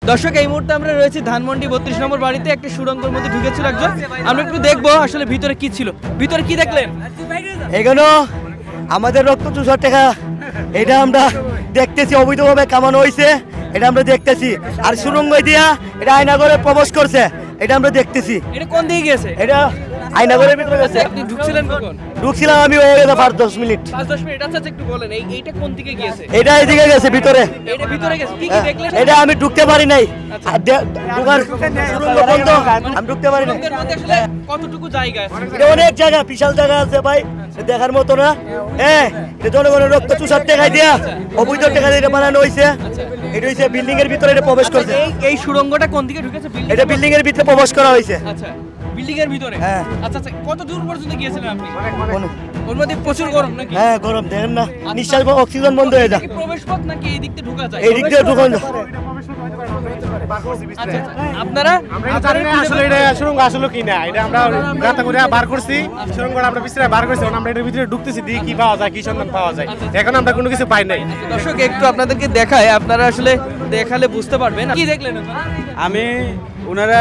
দর্শক এই মুহূর্তে আমরা রয়েছি ধানমন্ডি 32 নম্বর বাড়িতে। একটা সুড়ঙ্গের মধ্যে ঢুকেছিল একজন, আমরা একটু দেখবো আসলে ভিতরে কি ছিল। ভিতরে কি দেখলেন? এখানে আমাদের রক্ত চুষার টাকা এটা আমরা দেখতেছি, অবৈধভাবে কামানো হয়েছে, এটা আমরা দেখতেছি। আর সুড়ঙ্গ দিয়া এটা আয়নাগরে প্রবেশ করছে, এটা আমরা দেখতেছি। এটা কোন দিকে গেছে? এটা আয়নাগরের ভিতরে গেছে। আপনি ঢুকছিলেন কখন? ঢুকছিলাম আমি হয়ে গেছে 5-10 মিনিট। 5-10 মিনিট। আচ্ছা একটু বলেন এইটা কোন দিকে গিয়েছে? এটা এদিকে গেছে ভিতরে। এটা ভিতরে গেছে। কি কি দেখলেন? এটা আমি ঢুকতে পারি নাই, ঢুকার সুড়ঙ্গ বন্ধ, আমি ঢুকতে পারি নাই। সুড়ঙ্গের মধ্যে আসলে কতটুকু জায়গা আছে? এটা অনেক জায়গা, বিশাল জায়গা আছে ভাই, দেখার মতো না। এটা জনগণের রক্ত চুষার টাকা দিয়া অবৈধ টাকা দিয়ে এটা বানানো হয়েছে। এটা হইছে বিল্ডিং এর ভিতরে এটা প্রবেশ করছে। এই সুড়ঙ্গটা কোন দিকে ঢুকেছে? এটা বিল্ডিং এর ভিতরে প্রবেশ করা হয়েছে। আচ্ছা বিল্ডিং এর ভিতরে। হ্যাঁ। আচ্ছা আচ্ছা, কত দূর পর্যন্ত গিয়েছিলেন আপনি? ওর মধ্যে প্রচুর গরম নাকি? হ্যাঁ গরম, দেখেন না, নিঃশ্বাস বা অক্সিজেন বন্ধ হয়ে যায়। প্রবেশ পথ নাকি এই দিক থেকে ঢোকা যায়? এই দিক দিয়ে ঢুকুন। আচ্ছা আপনারা আসলে এটা সুড়ঙ্গ আসলে কি না, এটা আমরা গাতা করে বার করছি, সুড়ঙ্গটা আমরা বিছরা বার করছি, আমরা এটার ভিতরে ঢুকতেছি, দেখি কি পাওয়া যায়, কি সন্ধান পাওয়া যায়। এখন আমরা কোনো কিছু পাই নাই। দর্শক একটু আপনাদেরকে দেখায়, আপনারা আসলে দেখালে বুঝতে পারবেন। কি দেখলেন? আমি ওনারা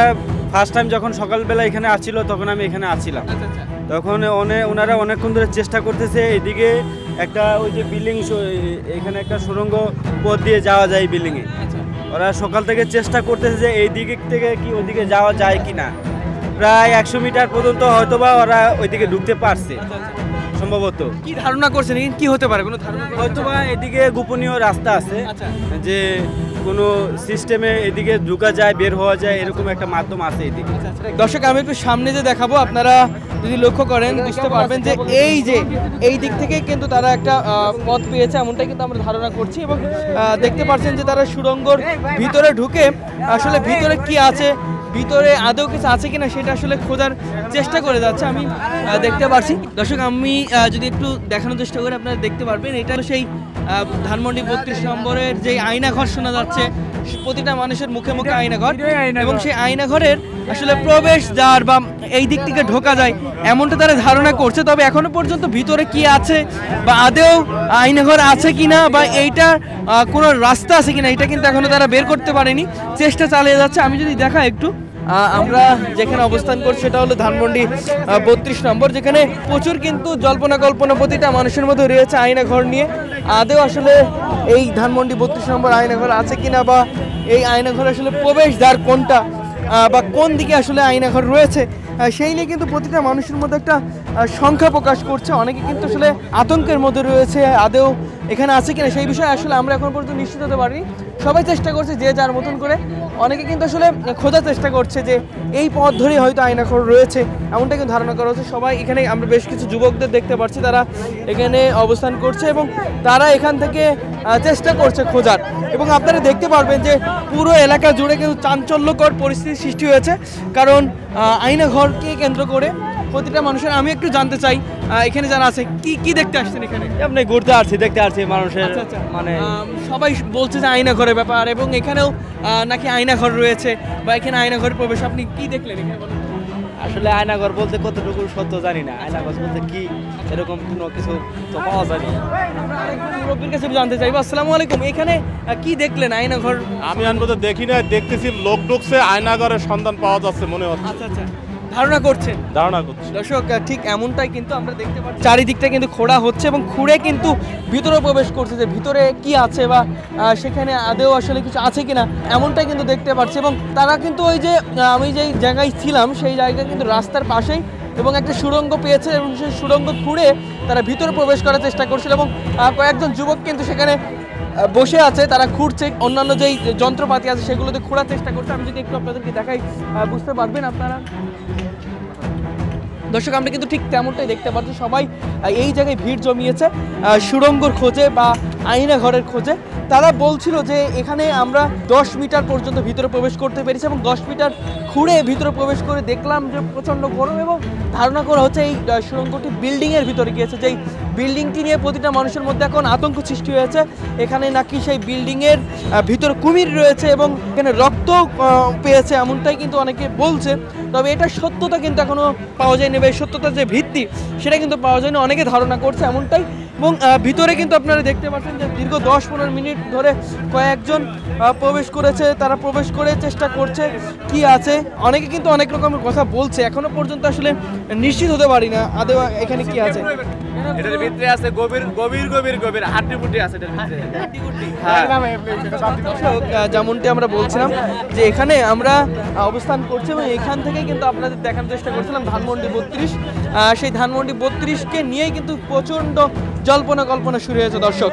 ফার্স্ট টাইম যখন সকালবেলা এখানে আসছিল তখন আমি এখানে আসছিলাম, তখন ওনারা অনেকক্ষণ ধরে চেষ্টা করতেছে এদিকে একটা ওই যে বিল্ডিং, এখানে একটা সুড়ঙ্গ পথ দিয়ে যাওয়া যায় বিল্ডিংয়ে। ওরা সকাল থেকে চেষ্টা করতেছে যে এই দিক থেকে কি ওইদিকে যাওয়া যায় কি না। প্রায় 100 মিটার পর্যন্ত হয়তোবা ওরা ওইদিকে ঢুকতে পারছে সম্ভবত। কি ধারণা করছেন কি হতে পারে? কোনো ধারণা? হয়তোবা এদিকে গোপনীয় রাস্তা আছে, যে কোনো সিস্টেমে এদিকে ঢুকা যায়, বের হওয়া যায়, এরকম একটা মাধ্যম আছে এদিকে। দর্শক আমি একটু সামনে যে দেখাবো, আপনারা যদি লক্ষ্য করেন বুঝতে পারবেন যে এই দিক থেকে কিন্তু তারা একটা পথ পেয়েছে, এমনটাই কিন্তু আমরা ধারণা করছি। এবং দেখতে পাচ্ছেন যে তারা সুড়ঙ্গর ভিতরে ঢুকে আসলে ভিতরে কি আছে, ভিতরে আদৌ কিছু আছে কিনা সেটা আসলে খোঁজার চেষ্টা করে যাচ্ছে, আমি দেখতে পাচ্ছি। দর্শক আমি যদি একটু দেখানোর চেষ্টা করি, আপনারা দেখতে পারবেন এটা সেই ধানমন্ডি 32 নম্বরের যে আয়নাঘর শোনা যাচ্ছে, প্রতিটা মানুষের মুখে মুখে আয়নাঘর, এবং সেই আয়নাঘরের আসলে প্রবেশ দ্বার বা এই দিক থেকে ঢোকা যায় এমনটা তারা ধারণা করছে। তবে এখনো পর্যন্ত ভিতরে কি আছে বা আদৌ আয়নাঘর আছে কিনা বা এইটা কোনো রাস্তা আছে কিনা এটা কিন্তু এখনো তারা বের করতে পারেনি, চেষ্টা চালিয়ে যাচ্ছে। আমি যদি দেখা একটু, আমরা যেখানে অবস্থান করছি সেটা হলো ধানমন্ডি 32 নম্বর, যেখানে প্রচুর কিন্তু জল্পনা কল্পনা প্রতিটা মানুষের মধ্যে রয়েছে আয়নাঘর নিয়ে। আদৌ আসলে এই ধানমন্ডি 32 নম্বর আয়নাঘর আছে কিনা বা এই আয়নাঘর আসলে প্রবেশদ্বার কোনটা বা কোন দিকে আসলে আয়নাঘর রয়েছে সেই নিয়ে কিন্তু প্রতিটা মানুষের মধ্যে একটা সংখ্যা প্রকাশ করছে। অনেকে কিন্তু আসলে আতঙ্কের মধ্যে রয়েছে, আদৌ এখানে আছে কিনা সেই বিষয়ে আসলে আমরা এখন পর্যন্ত নিশ্চিত হতে পারিনি। সবাই চেষ্টা করছে যে যার মতন করে, অনেকে কিন্তু আসলে খোঁজার চেষ্টা করছে যে এই পথ ধরেই হয়তো আয়নাঘর রয়েছে, এমনটা কিন্তু ধারণা করা হচ্ছে। সবাই এখানে আমরা বেশ কিছু যুবকদের দেখতে পাচ্ছি, তারা এখানে অবস্থান করছে এবং তারা এখান থেকে চেষ্টা করছে খোঁজার। এবং আপনারা দেখতে পারবেন যে পুরো এলাকা জুড়ে কিন্তু চাঞ্চল্যকর পরিস্থিতির সৃষ্টি হয়েছে, কারণ আয়নাঘরকে কেন্দ্র করে প্রতিটা মানুষের। আমি একটু জানতে চাই এখানে যারা আছে কি দেখতে আসছেন এখানে? আপনি ঘুরতে আসছি, দেখতে আসছি মানুষের, মানে সবাই বলছে যে আয়নাঘরের ব্যাপার, এবং এখানেও নাকি আয়নাঘর রয়েছে বা এখানে আয়নাঘরের প্রবেশ। আপনি কি দেখলেন এখানে? আসলে আয়নাঘর বলতে কতটুকু সত্য জানি না, আয়নাঘর বলতে কি এরকম কোনো কিছু তো পাওয়া যায়নি। মুরব্বীর কাছে জানতে চাইবো। আসসালামু আলাইকুম, এখানে কি দেখলেন? আয়নাঘর আমি আনবো দেখি না, দেখতেছি লোক ঢুকছে, আয়নাঘরের সন্ধান পাওয়া যাচ্ছে মনে হচ্ছে। আচ্ছা আচ্ছা, ধারণা করছেন? ধারণা করছি। দর্শক ঠিক এমনটাই কিন্তু আমরা দেখতে পাচ্ছি, চারিদিকটা কিন্তু খোঁড়া হচ্ছে এবং খুঁড়ে কিন্তু ভিতরে প্রবেশ করছে, যে ভিতরে কি আছে বা সেখানে আদৌ আসলে কিছু আছে কিনা এমনটাই কিন্তু দেখতে পাচ্ছি। এবং তারা কিন্তু ওই যে আমি যেই জায়গায় ছিলাম সেই জায়গায় কিন্তু রাস্তার পাশেই এবং একটা সুড়ঙ্গ পেয়েছে, এবং সেই সুড়ঙ্গ খুঁড়ে তারা ভিতরে প্রবেশ করার চেষ্টা করছিল। এবং কয়েকজন যুবক কিন্তু সেখানে বসে আছে, তারা খুঁড়ছে, অন্যান্য যেই যন্ত্রপাতি আছে সেগুলোতে খোঁড়ার চেষ্টা করছে। আমি যদি একটু আপনাদেরকে দেখাই বুঝতে পারবেন আপনারা। দর্শক আমরা কিন্তু ঠিক তেমনটাই দেখতে পাচ্ছি, সবাই এই জায়গায় ভিড় জমিয়েছে সুড়ঙ্গর খোঁজে বা আয়নাঘরের খোঁজে। তারা বলছিল যে এখানে আমরা 10 মিটার পর্যন্ত ভিতরে প্রবেশ করতে পেরেছি, এবং 10 মিটার খুঁড়ে ভিতরে প্রবেশ করে দেখলাম যে প্রচণ্ড গরম, এবং ধারণা করা হচ্ছে এই সুড়ঙ্গটি বিল্ডিংয়ের ভিতরে গিয়েছে, যেই বিল্ডিংটি নিয়ে প্রতিটা মানুষের মধ্যে এখন আতঙ্ক সৃষ্টি হয়েছে। এখানে নাকি সেই বিল্ডিংয়ের ভিতরে কুমির রয়েছে এবং এখানে রক্ত পেয়েছে, এমনটাই কিন্তু অনেকে বলছে। তবে এটা সত্যতা কিন্তু এখনও পাওয়া যায়নি, বা এই সত্যতার যে ভিত্তি সেটা কিন্তু পাওয়া যায়নি, অনেকে ধারণা করছে এমনটাই। এবং ভিতরে কিন্তু আপনারা দেখতে পাচ্ছেন যে দীর্ঘ 10-15 মিনিট ধরে কয়েকজন প্রবেশ করেছে, তারা প্রবেশ করে চেষ্টা করছে কি আছে। অনেকে কিন্তু অনেক রকমের কথা বলছে, এখনো পর্যন্ত আসলে নিশ্চিত হতে পারি না আদৌ এখানে কি আছে। এটার ভিতরে আছে গভীর গভীর গভীর গভীর হাড্ডি আছে এটার ভিতরে। যেমনটি আমরা বলছিলাম যে এখানে আমরা অবস্থান করছি এবং এখান থেকে কিন্তু আপনাদের দেখানোর চেষ্টা করছিলাম ধানমন্ডি 32। সেই ধানমন্ডি 32কে নিয়েই কিন্তু প্রচণ্ড জল্পনা কল্পনা শুরু হয়েছে দর্শক।